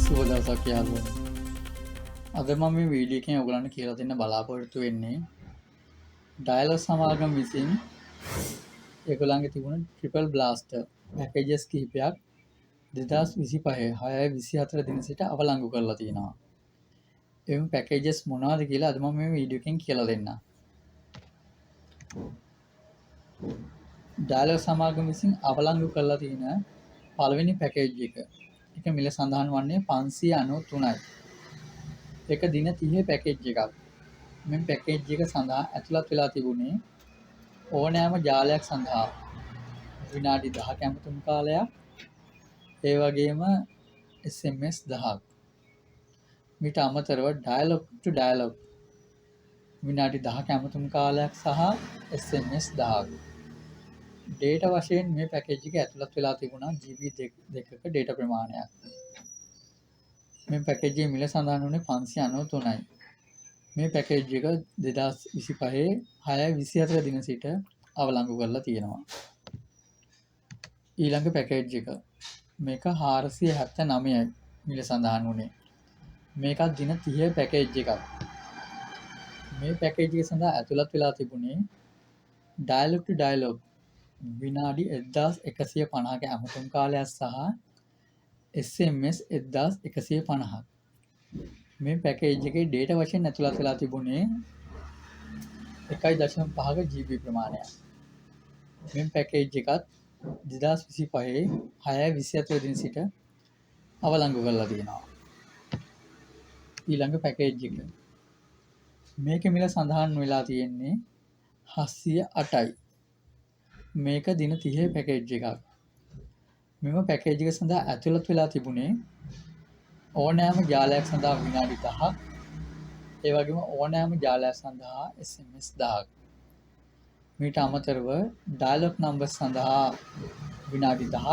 සුබ දවසක් යාළුවනේ. අද මම මේ වීඩියෝ එකෙන් ඔයගලන්ට කියලා දෙන්න බලාපොරොත්තු වෙන්නේ ඩයලොග් සමාගම විසින් ඒගොල්ලන්ගේ තිබුණ ට්‍රිපල් බ්ලාස්ටර් පැකේජස් කිහිපයක් 2025 6/24 දින සිට අවලංගු කරලා තියෙනවා. එම් පැකේජස් මොනවද කියලා අද මම මේ වීඩියෝ එකෙන් කියලා දෙන්නම්. ඩයලොග් සමාගම විසින් අවලංගු කරලා තියෙන පළවෙනි පැකේජ් එක මිල සඳහන් වන්නේ 593යි. එක දින 30 පැකේජ් එකක්. මෙම පැකේජ් එක සඳහා ඇතුළත් වෙලා තිබුණේ ඕනෑම ජාලයක් සඳහා විනාඩි 10ක ඇමතුම් කාලයක්, ඒ වගේම SMS 10ක්. මීට අමතරව ඩයලොග් ටු ඩයලොග් විනාඩි 10ක ඇමතුම් කාලයක් සහ SMS 10ක්. ඩේටා වශයෙන් මේ පැකේජ් එක ඇතුළත් වෙලා තිබුණා GB 2ක ඩේටා ප්‍රමාණයක්. මේ පැකේජ් එකේ මිල සඳහන් වුණේ 593යි. මේ පැකේජ් එක 2025 6/24 දින සිට අවලංගු කරලා තියෙනවා. ඊළඟ පැකේජ් එක මේක 479යි මිල සඳහන් වුණේ. මේකත් දින 30 පැකේජ් එකක්. මේ පැකේජ් එක සඳහා ඇතුළත් වෙලා තිබුණේ ඩයලොග් ටු ඩයලොග් විනාඩි 1150ක ඇමතුම් කාලයක් සහ SMS 1150ක්. මේ පැකේජ් එකේ ඩේටා වශයෙන් ඇතුළත් වෙලා තිබුණේ 1.5ක GB ප්‍රමාණයක්. මේ පැකේජ් එකත් 2025 6/24 දින සිට අවලංගු කරලා තියෙනවා. ඊළඟ පැකේජ් එක මේකේ මිල සඳහන් වෙලා තියෙන්නේ 708යි. මේක දින 30 පැකේජ් එකක්. මෙම පැකේජ් එක සඳහා ඇතුළත් වෙලා තිබුණේ ඕනෑම ජාලයක් සඳහා විනාඩි 10ක්, ඒ වගේම ඕනෑම ජාලයක් සඳහා SMS 10ක්. මීට අමතරව ඩයලොග් නම්බර් සඳහා විනාඩි 10ක්,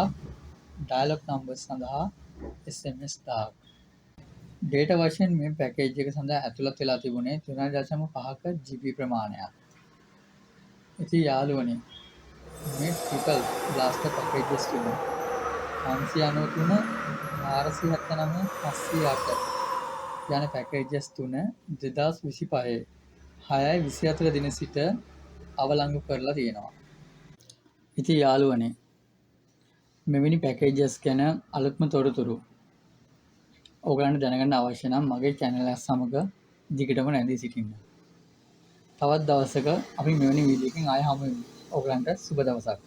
ඩයලොග් නම්බර් සඳහා SMS 10ක්. ඩේටා වශයෙන් මේ පැකේජ් එක සඳහා ඇතුළත් වෙලා තිබුණේ 3.5ක GB ප්‍රමාණයක්. ඉතින් යාළුවනේ මේ ට්‍රිපල් බ්ලාස්ටර් පැකේජස් තුන 593 479 708 යන පැකේජස් තුන 2025 6/24 දින සිට අවලංගු කරලා තියෙනවා. ඉතින් යාළුවනේ මෙවැනි පැකේජස් ගැන අලුත්ම තොරතුරු ඔයගලන්ට දැනගන්න අවශ්‍ය නම් මගේ channel එක සමග දිගටම රැඳී සිටින්න. තවත් දවසක අපි මෙවැනි වීඩියෝ එකකින් ආයෙ හමු වෙමු. ඔයගලන්ට සුබ දවසක්.